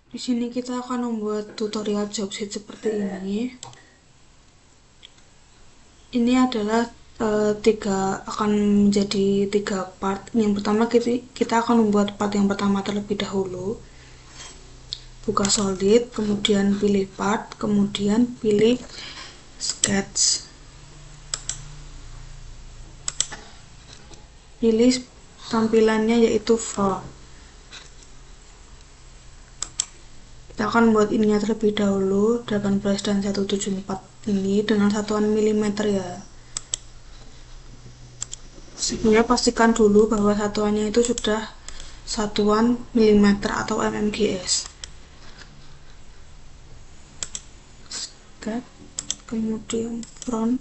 Di sini kita akan membuat tutorial job sheet seperti ini. Ini adalah akan menjadi 3 part. Yang pertama kita akan membuat part yang pertama terlebih dahulu. Buka solid, kemudian pilih part, kemudian pilih sketch. Pilih tampilannya yaitu front. Kita akan buat ininya terlebih dahulu 18 dan 174 ini dengan satuan milimeter ya. Sebenarnya pastikan dulu bahwa satuannya itu sudah satuan milimeter atau mmgs. Sketch, kemudian front.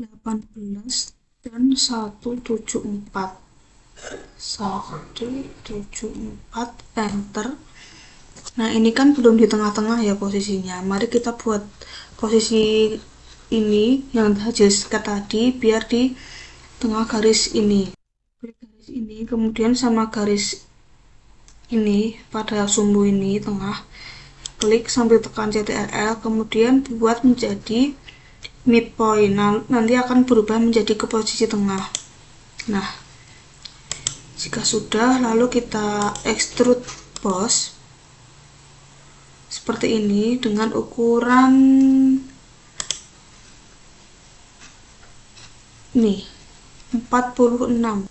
Delapan belas dan 174 enter. Nah ini kan belum di tengah-tengah ya posisinya, mari kita buat posisi ini yang hasil sketch tadi biar di tengah garis ini. Klik garis ini, kemudian sama garis ini pada sumbu ini tengah, klik sambil tekan CTRL, kemudian buat menjadi midpoint. Nanti akan berubah menjadi ke posisi tengah. Nah, jika sudah, lalu kita extrude boss seperti ini dengan ukuran nih 46.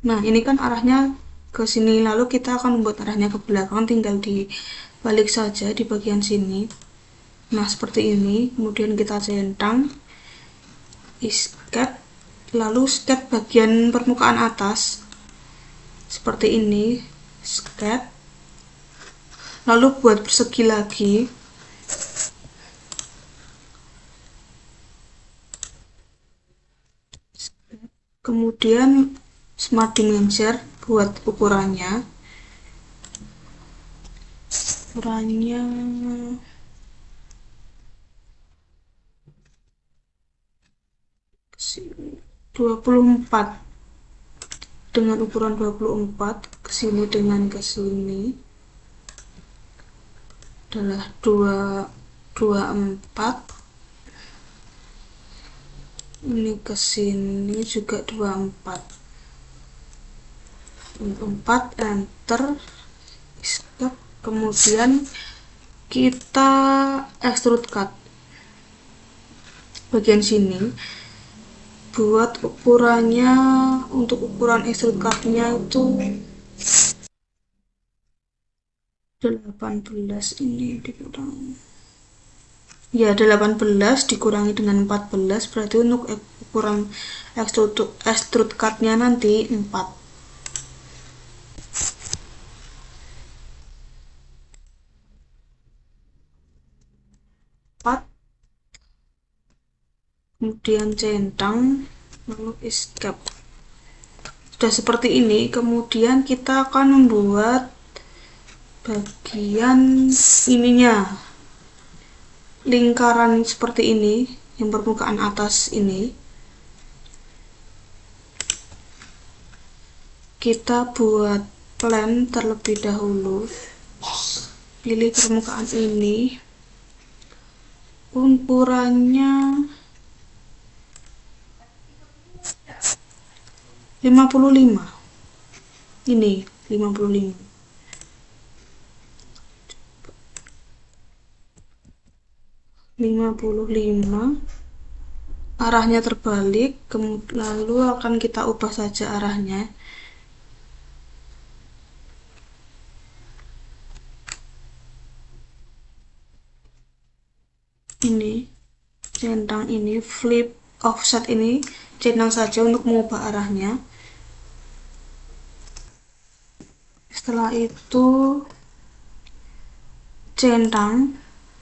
Nah, ini kan arahnya ke sini, lalu kita akan membuat arahnya ke belakang, tinggal dibalik saja di bagian sini. Nah, seperti ini. Kemudian kita centang, sketch, lalu sketch bagian permukaan atas seperti ini, sketch, lalu buat persegi lagi. Kemudian smart dimension buat ukurannya ukurannya 24 dengan ukuran 24, kesini dengan kesini adalah 24, ini kesini juga 24, enter, skip. Kemudian kita extrude cut bagian sini, buat ukurannya. Untuk ukuran extrude cutnya itu 18, ini dikurang ya, 18 dikurangi dengan 14 berarti untuk ukuran extrude cutnya nanti 4. Kemudian centang, lalu escape. Sudah seperti ini. Kemudian kita akan membuat bagian ininya, lingkaran seperti ini, yang permukaan atas ini kita buat plan terlebih dahulu. Pilih permukaan ini, ukurannya 55, ini 55, arahnya terbalik, lalu akan kita ubah saja arahnya. Ini centang, ini flip offset, ini centang saja untuk mengubah arahnya. Setelah itu centang,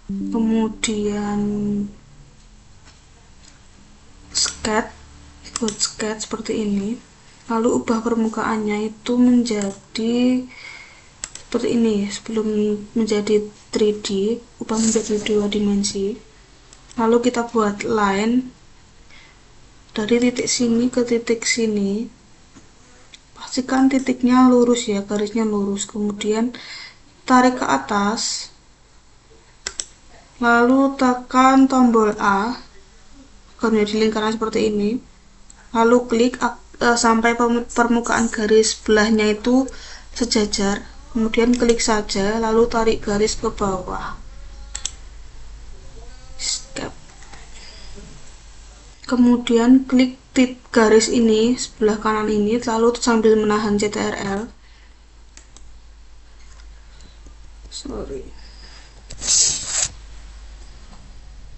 kemudian sketch, buat sketch seperti ini, lalu ubah permukaannya itu menjadi seperti ini. Sebelum menjadi 3D, ubah menjadi 2 dimensi. Lalu kita buat line dari titik sini ke titik sini. Pastikan titiknya lurus ya, garisnya lurus. Kemudian tarik ke atas, lalu tekan tombol A agar menjadi lingkaran seperti ini. Lalu klik sampai permukaan garis belahnya itu sejajar. Kemudian klik saja, lalu tarik garis ke bawah. Escape. Kemudian klik garis ini sebelah kanan ini, lalu sambil menahan CTRL.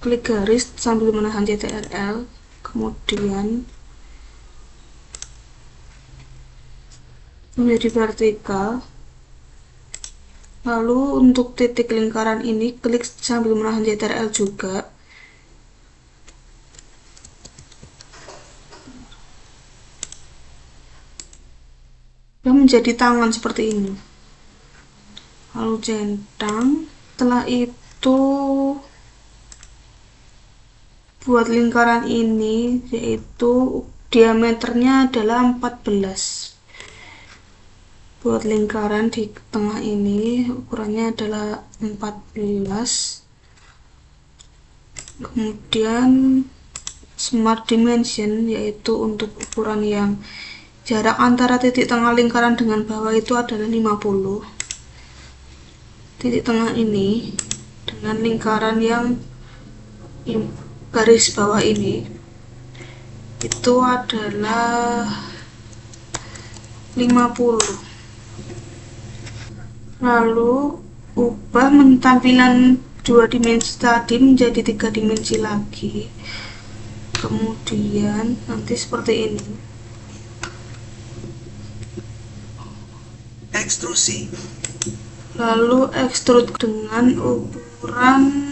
Klik garis sambil menahan CTRL, kemudian menjadi vertikal. Lalu untuk titik lingkaran ini klik sambil menahan CTRL juga. Dan menjadi tangan seperti ini. Lalu centang. Setelah itu buat lingkaran ini, yaitu diameternya adalah 14. Buat lingkaran di tengah ini ukurannya adalah 14. Kemudian smart dimension, yaitu untuk ukuran yang jarak antara titik tengah lingkaran dengan bawah itu adalah 50. Titik tengah ini dengan lingkaran yang garis bawah ini itu adalah 50. Lalu ubah tampilan 2 dimensi tadi menjadi 3 dimensi lagi. Kemudian nanti seperti ini. Ekstrusi. Lalu ekstrud dengan ukuran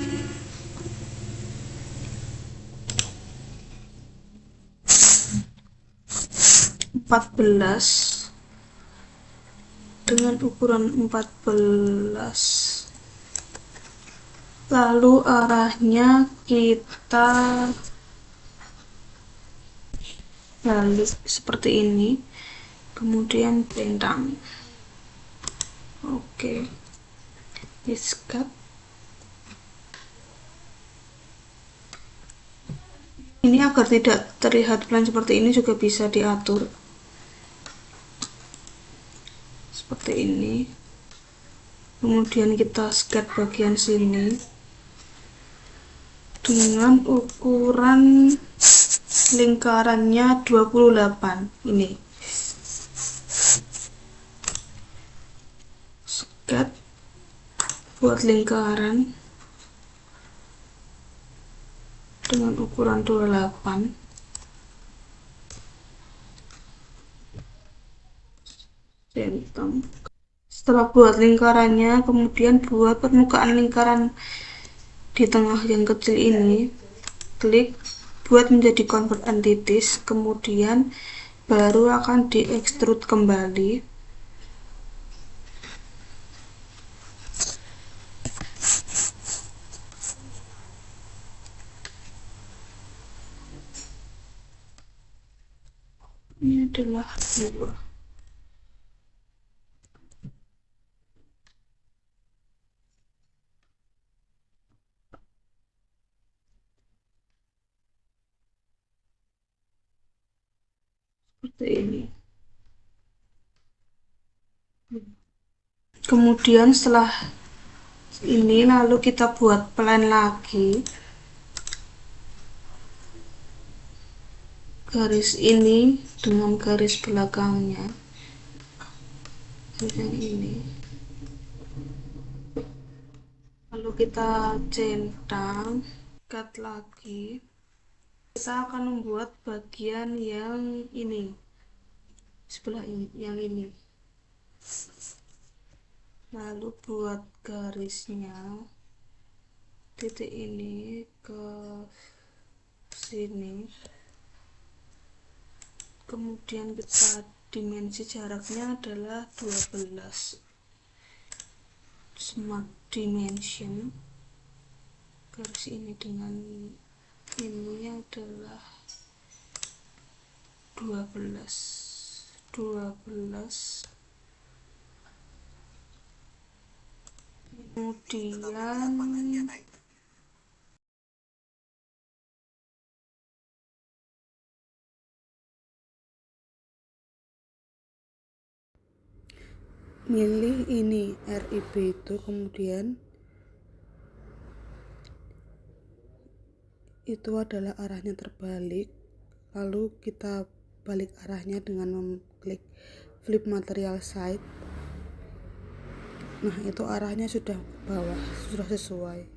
14 dengan ukuran 14. Lalu arahnya kita balik seperti ini, kemudian centang. Oke, escape. Ini agar tidak terlihat plan seperti ini juga bisa diatur seperti ini. Kemudian kita sketch bagian sini dengan ukuran lingkarannya 28 ini. Sketch buat lingkaran dengan ukuran 28. Centang. Setelah buat lingkarannya, kemudian buat permukaan lingkaran di tengah yang kecil ini. Klik buat menjadi convert entities, kemudian baru akan diekstrud kembali. Ini adalah 2. Seperti ini. Kemudian setelah ini lalu kita buat plan lagi. Garis ini dengan garis belakangnya. Yang ini. Lalu kita centang, cut lagi. Kita akan membuat bagian yang ini, sebelah ini, yang ini. Lalu buat garisnya titik ini ke sini, kemudian kita dimensi jaraknya adalah 12, smart dimension garis ini dengan ini adalah 12 kemudian milih ini RIB itu, kemudian itu adalah arahnya terbalik, lalu kita balik arahnya dengan mengklik flip material side. Nah, itu arahnya sudah ke bawah, sudah sesuai.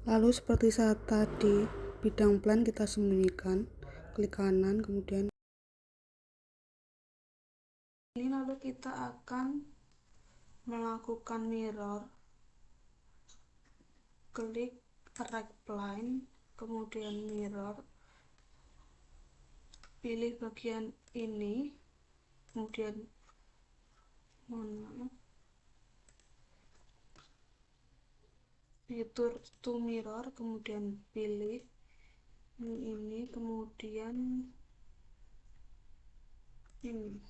Lalu seperti saat tadi, bidang plan kita sembunyikan, klik kanan, kemudian ini, lalu kita akan melakukan mirror, klik rectplane, kemudian mirror, pilih bagian ini, kemudian fitur to mirror, kemudian pilih ini, kemudian ini.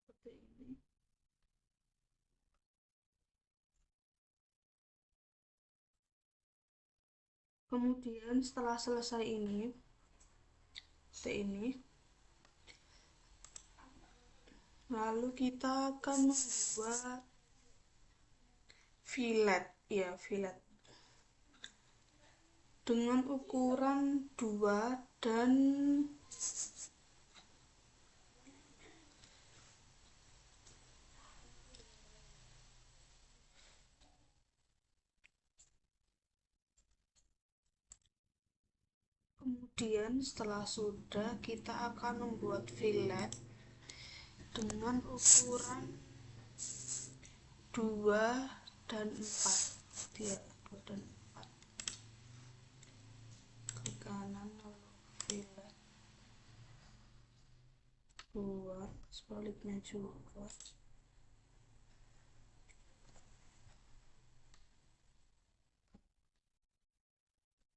Seperti ini. Kemudian setelah selesai ini, seperti ini, lalu kita akan membuat fillet, ya fillet dengan ukuran 2 dan kemudian setelah sudah, kita akan membuat fillet dengan ukuran 2 dan 4, ya 2 dan 4, klik kanan, lalu fillet buat sebaliknya juga,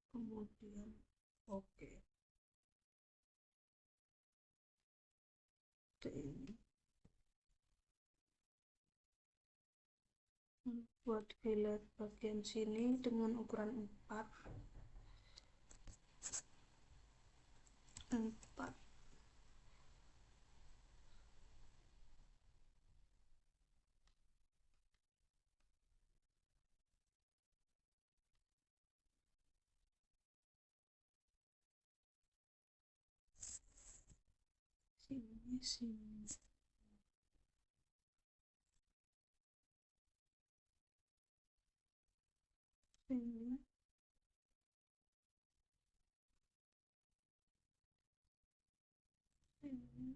kemudian oke. Seperti ini. Buat fillet bagian sini dengan ukuran 4 sini sini sini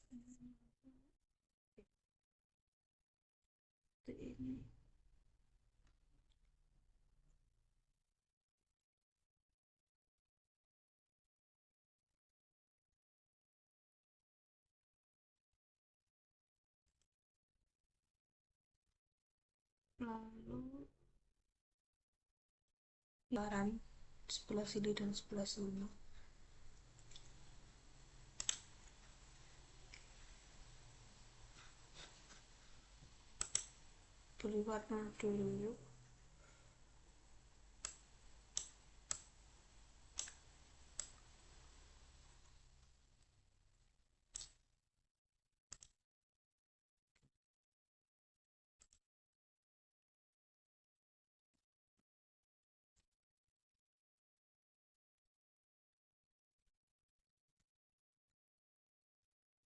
sini. Seperti ini. Lalu garam sebelah sini dan sebelah sini, pilih warna dulu,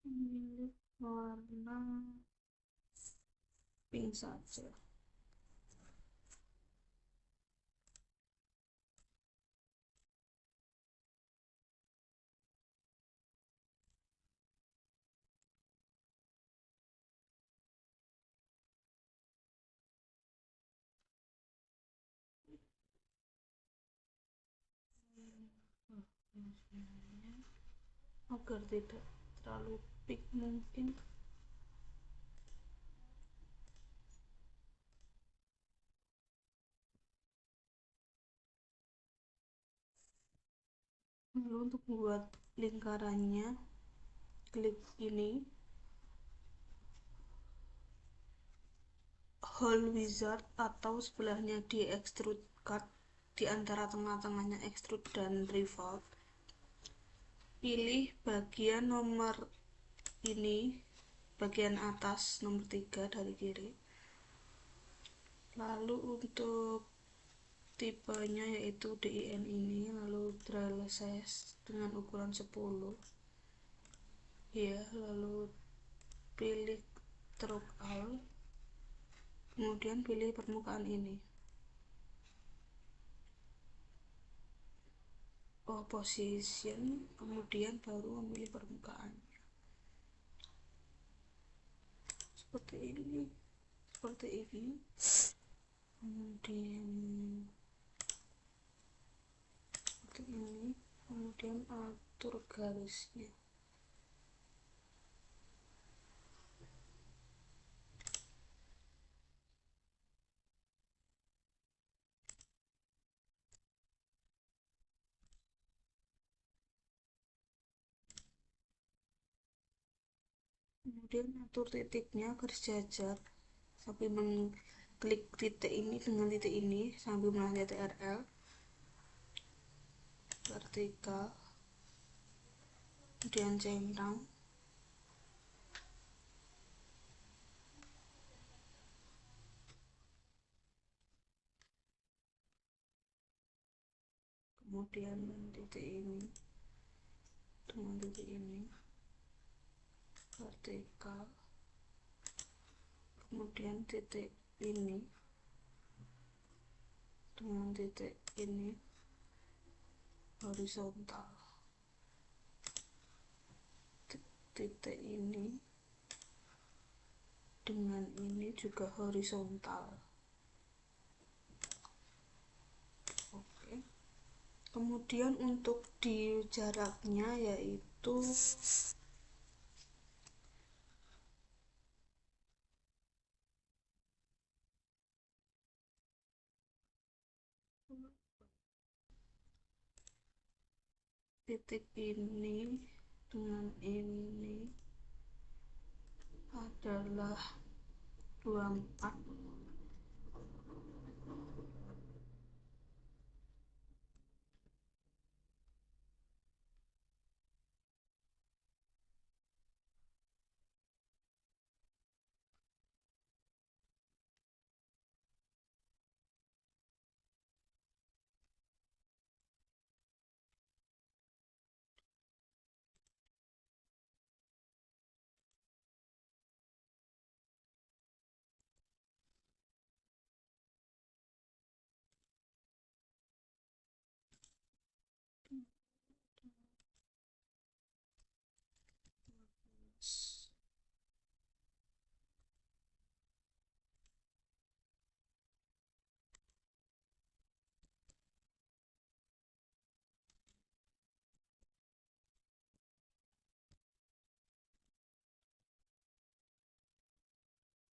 Pilih warna pink saja. Agar tidak terlalu pink mungkin. Lalu untuk membuat lingkarannya, klik ini hole wizard atau sebelahnya di extrude cut, di antara tengah-tengahnya extrude dan revolve. Pilih bagian nomor ini, bagian atas nomor 3 dari kiri. Lalu untuk tipenya yaitu DIN ini, lalu dry size dengan ukuran 10 ya, lalu pilih stroke all, kemudian pilih permukaan ini, position, kemudian baru memilih permukaan seperti ini, kemudian seperti ini, kemudian atur garisnya. Kemudian atur titiknya agar sejajar sampai mengklik titik ini dengan titik ini sambil menahan TRL vertikal, kemudian centang, kemudian titik ini dengan titik ini vertikal, kemudian titik ini dengan titik ini horizontal, titik ini dengan ini juga horizontal. Oke. Kemudian untuk di jaraknya yaitu titik ini dengan ini adalah 24.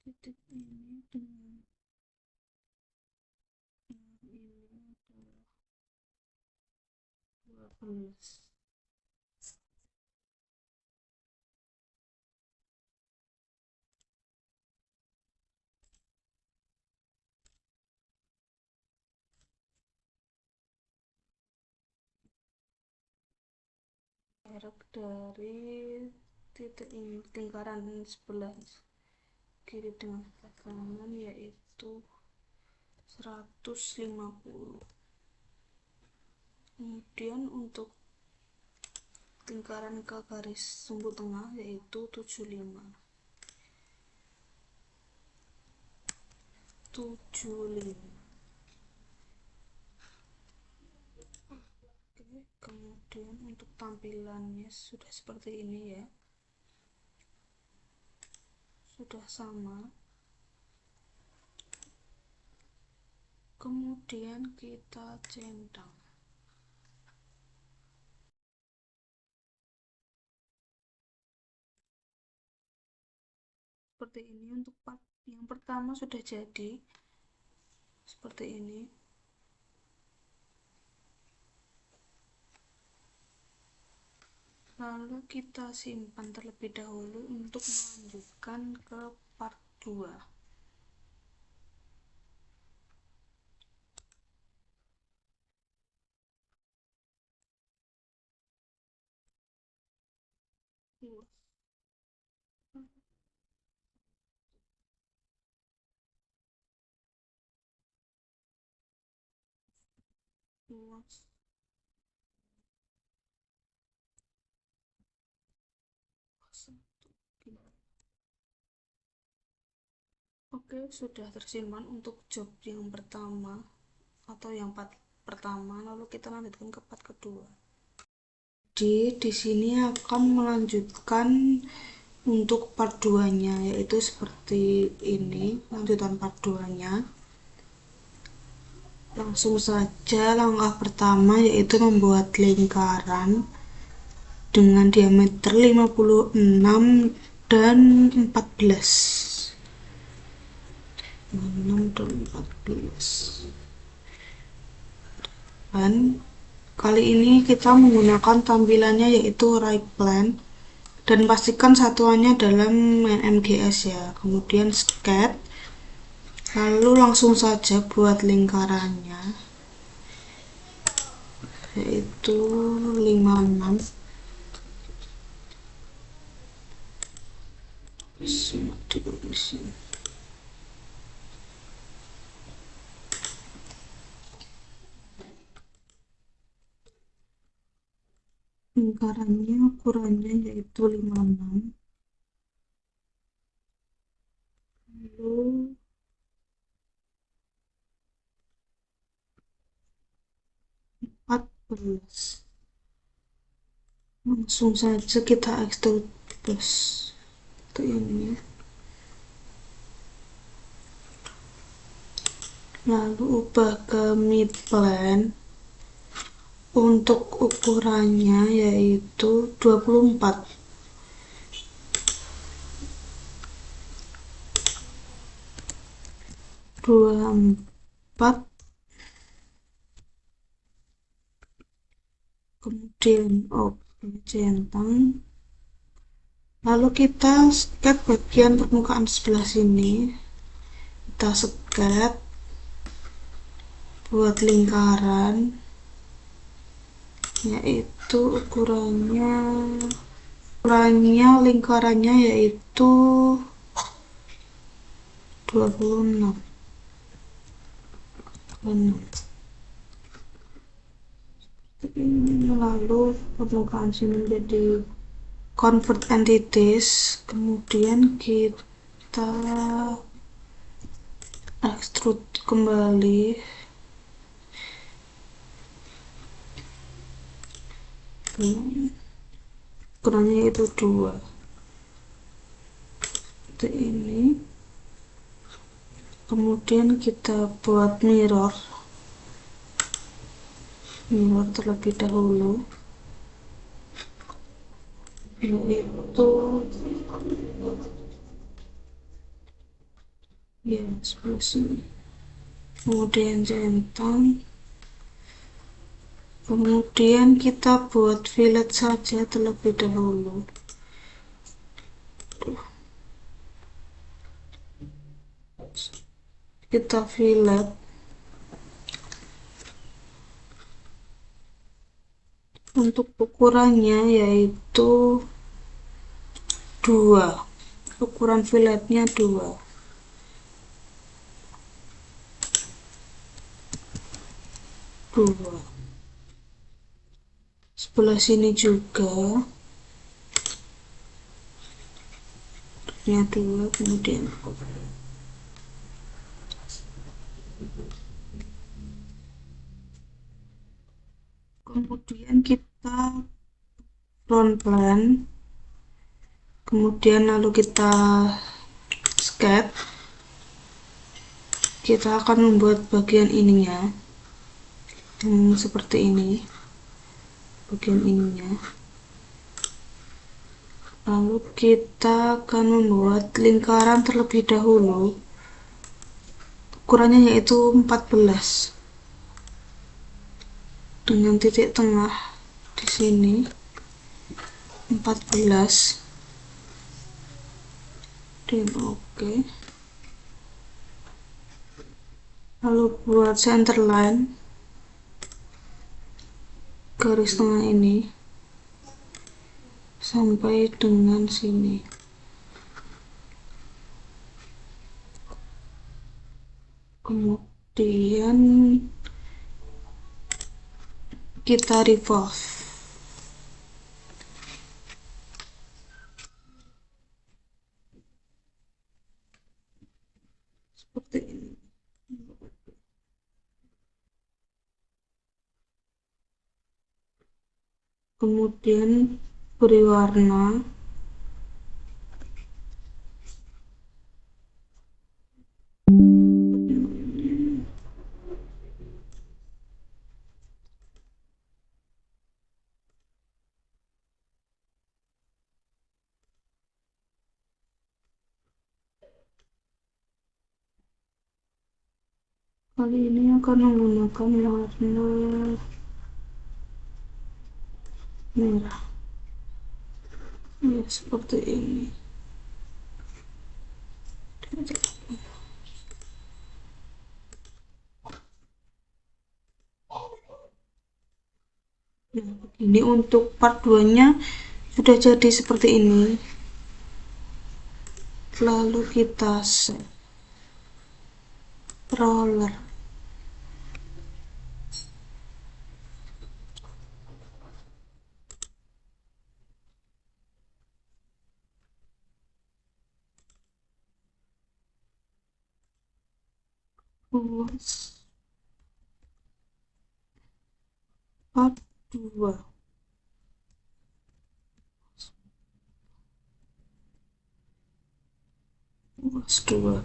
Titik ini dengan ini adalah 12. Jarak dari titik ini lingkaran sebelah kiri dengan sebelah kanan yaitu 150. Kemudian untuk lingkaran ke garis sumbu tengah, yaitu 75. 75. Oke, kemudian untuk tampilannya sudah seperti ini ya, sudah sama. Kemudian kita centang. Seperti ini. Untuk part yang pertama sudah jadi seperti ini. Lalu kita simpan terlebih dahulu untuk melanjutkan ke part 2. Oke, sudah tersimpan untuk job yang pertama atau yang part pertama. Lalu kita lanjutkan ke part kedua. Jadi di sini akan melanjutkan untuk part 2-nya, yaitu seperti ini lanjutan part 2-nya. Langsung saja langkah pertama yaitu membuat lingkaran dengan diameter 56 dan 14. 6 dan 14. Dan kali ini kita menggunakan tampilannya yaitu right plan, dan pastikan satuannya dalam MGS ya. Kemudian sketch, lalu langsung saja buat lingkarannya yaitu 56. Lingkarannya ukurannya yaitu 56, lalu langsung saja kita extrude plus ke ini, lalu ubah ke mid plane. Untuk ukurannya yaitu 24. Kemudian centang, lalu kita sketch bagian permukaan sebelah sini. Kita sketch buat lingkaran yaitu lingkarannya yaitu 26. Lalu permukaan sini menjadi convert entities, kemudian kita extrude kembali. Ukurannya itu 2 seperti ini. Kemudian kita buat mirror terlebih dahulu, yaitu ya sebelah sini. Kemudian centang, kemudian kita buat fillet saja terlebih dahulu. Kita fillet untuk ukurannya yaitu 2. Ukuran filletnya 2. sebelah sini juga nya 2, kemudian kita front plan, kemudian lalu kita sketch. Kita akan membuat bagian ininya seperti ini, bagian ininya. Lalu kita akan membuat lingkaran terlebih dahulu, ukurannya yaitu 14 dengan titik tengah di sini 14 dan oke. Lalu buat center line, garis tengah ini sampai dengan sini. Kemudian kita revolve seperti ini. Kemudian beri warna, kali ini akan menggunakan warna merah ya, seperti ini. Nah, ini untuk part 2 nya sudah jadi seperti ini. Lalu kita set roller, part 2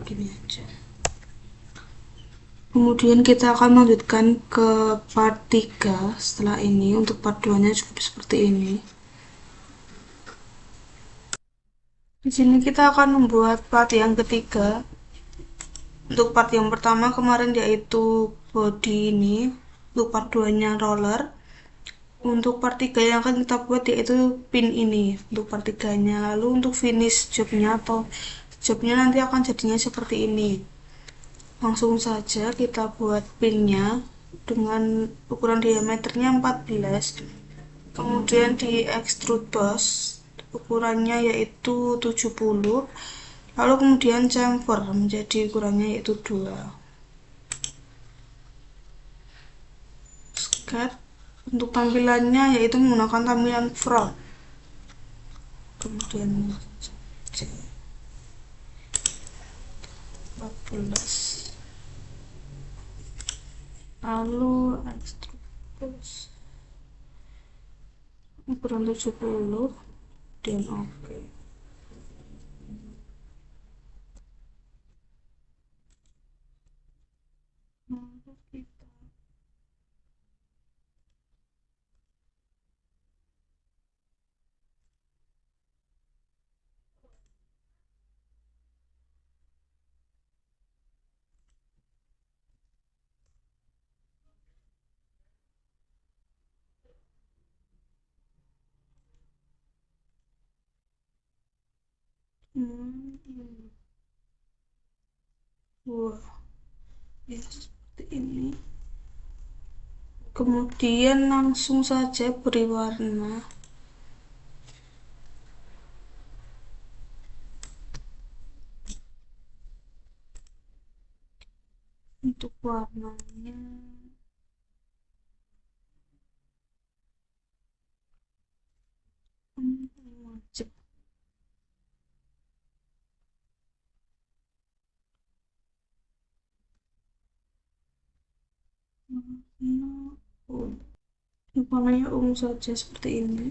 gini aja. Kemudian kita akan melanjutkan ke part 3 setelah ini. Untuk part 2 nya cukup seperti ini. Di sini kita akan membuat part yang ketiga. Untuk part yang pertama kemarin yaitu body ini, untuk part 2 nya roller. Untuk part 3 yang akan kita buat yaitu pin ini untuk part 3 nya. Lalu untuk finish jobnya atau jobnya nanti akan jadinya seperti ini. Langsung saja kita buat pinnya dengan ukuran diameternya 14, kemudian di extrude boss ukurannya yaitu 70, lalu kemudian chamfer menjadi ukurannya yaitu 2. Sketch untuk tampilannya yaitu menggunakan tampilan front, kemudian 14, lalu extrude ukuran 70 dan oke. Lalu kita wah ya seperti ini. Kemudian langsung saja beri warna. Untuk warnanya warnanya ungu saja seperti ini.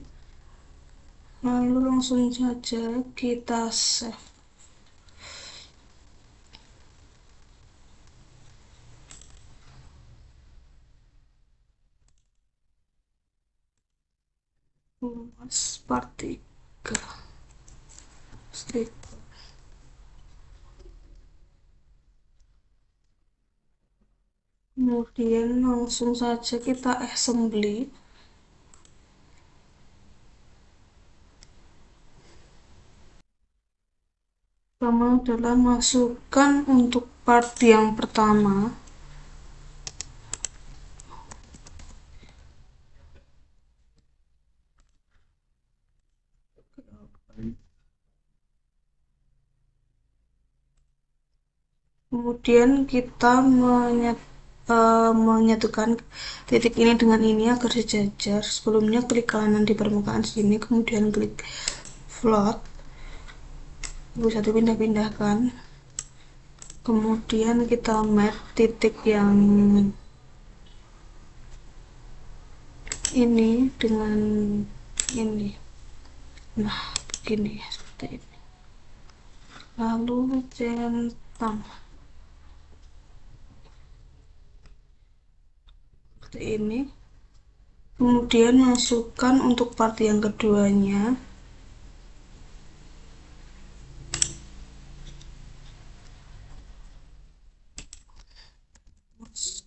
Lalu langsung saja kita save. Luas partikel strip. Kemudian langsung saja kita assembly. Pertama adalah masukkan untuk part yang pertama. Kemudian kita menyatukan titik ini dengan ini agar sejajar. Sebelumnya klik kanan di permukaan sini, kemudian klik float, bisa dipindah-pindahkan. Kemudian kita map titik yang ini dengan ini. Nah, begini seperti ini. Lalu centang seperti ini. Kemudian masukkan untuk part yang keduanya.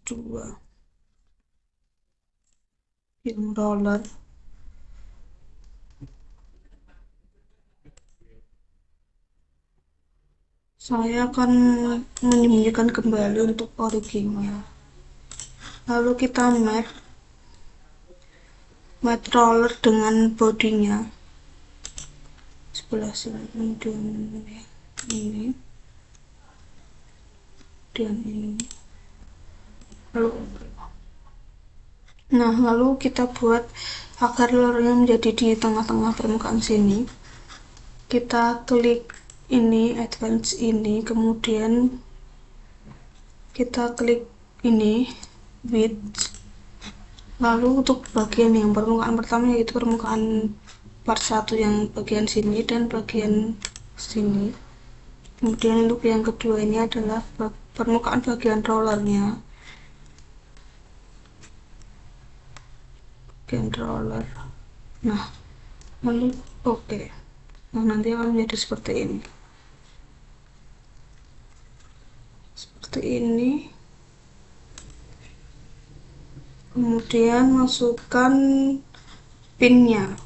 Dua film roller. Saya akan menyembunyikan kembali untuk original. Lalu kita map roller dengan bodinya sebelah sini, kemudian ini dan ini. Lalu kita buat agar rollernya menjadi di tengah-tengah permukaan sini. Kita klik ini, advance ini, kemudian kita klik ini, width. Lalu untuk bagian yang permukaan pertama yaitu permukaan part 1 yang bagian sini dan bagian sini. Kemudian untuk yang kedua ini adalah permukaan bagian rollernya. Roller. Nah, lalu oke. Nah, nanti akan menjadi seperti ini. Seperti ini. Kemudian masukkan pinnya.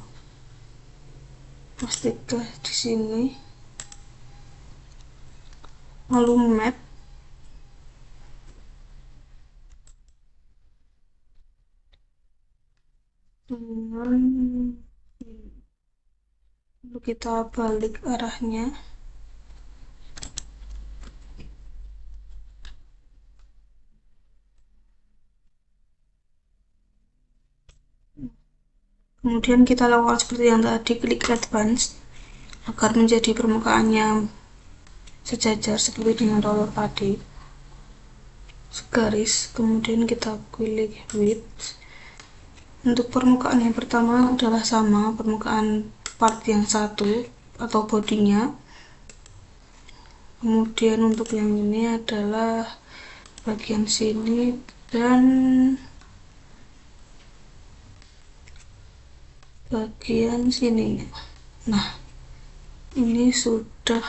Pastikan di sini. Lalu map. Lalu kita balik arahnya. Kemudian kita lakukan seperti yang tadi, klik advance agar menjadi permukaannya sejajar seperti dengan roller tadi, segaris. Kemudian kita pilih width. Untuk permukaan yang pertama adalah sama, permukaan part yang satu atau bodinya. Kemudian untuk yang ini adalah bagian sini dan bagian sini. Nah, ini sudah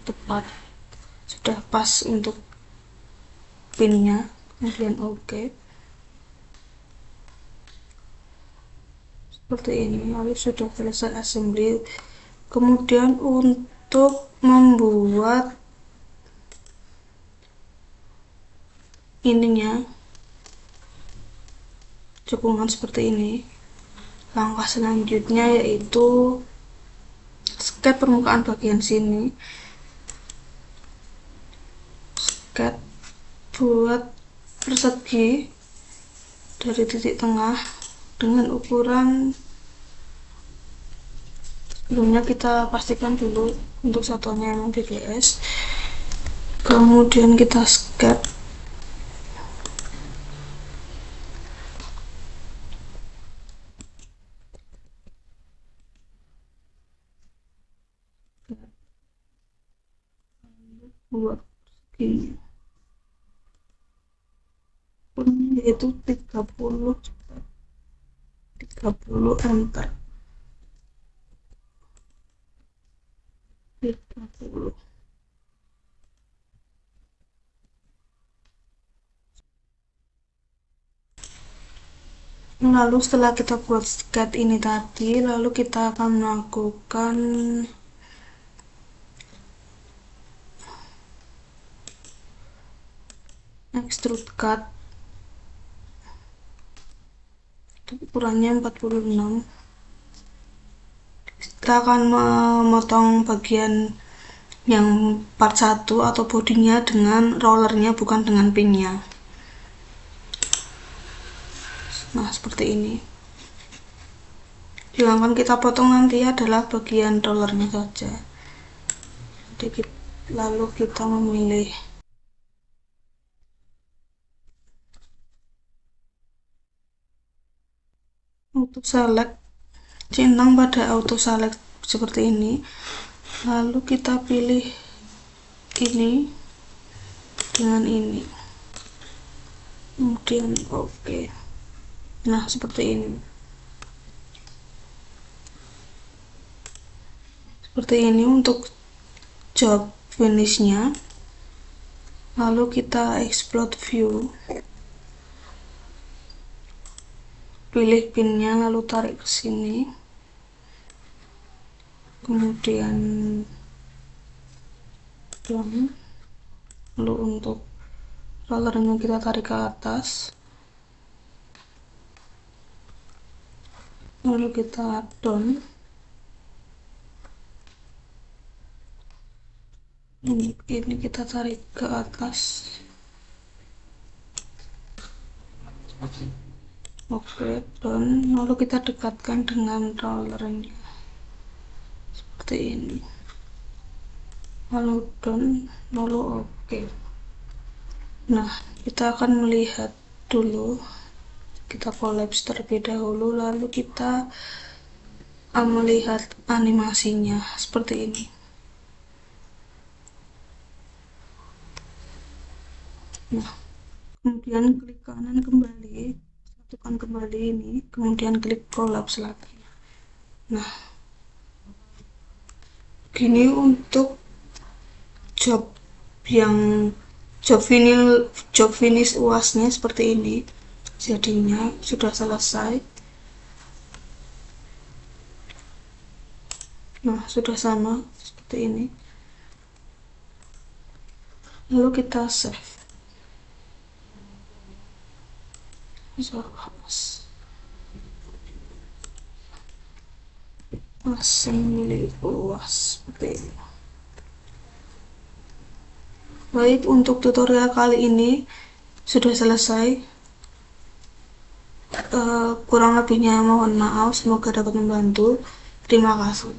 tepat, sudah pas untuk pinnya. Kemudian oke. Seperti ini. Lalu sudah selesai assembly. Kemudian untuk membuat ininya, cekungan seperti ini, langkah selanjutnya yaitu sket permukaan bagian sini. Sket, buat persegi dari titik tengah dengan ukuran, sebelumnya kita pastikan dulu untuk satuannya memang dgs. Kemudian kita sket buat segini yaitu 30 enter 30. Lalu setelah kita buat sket ini tadi, lalu kita akan melakukan extrude cut, ukurannya 46. Kita akan memotong bagian yang part 1 atau bodinya dengan rollernya, bukan dengan pinnya. Nah, seperti ini. Yang akan kita potong nanti adalah bagian rollernya saja. Jadi, lalu kita memilih auto select, centang pada auto select seperti ini. Lalu kita pilih ini dengan ini, kemudian oke. Nah, seperti ini. Seperti ini untuk job finishnya. Lalu kita explode view, pilih pinnya, lalu tarik ke sini, kemudian done. Lalu untuk rollernya kita tarik ke atas, lalu kita done. Ini kita tarik ke atas. Oke, done. Lalu kita dekatkan dengan rollernya seperti ini. Lalu done, lalu oke. Nah, kita akan melihat dulu, kita collapse terlebih dahulu, lalu kita melihat animasinya seperti ini. Nah, kemudian klik kanan kembali, satukan kembali ini, kemudian klik collapse lagi. Nah, gini untuk job finish UASnya seperti ini. Jadinya sudah selesai. Nah, sudah sama seperti ini. Lalu kita save. Assembly UAS seperti ini. Baik, untuk tutorial kali ini sudah selesai. Kurang lebihnya mohon maaf, semoga dapat membantu. Terima kasih.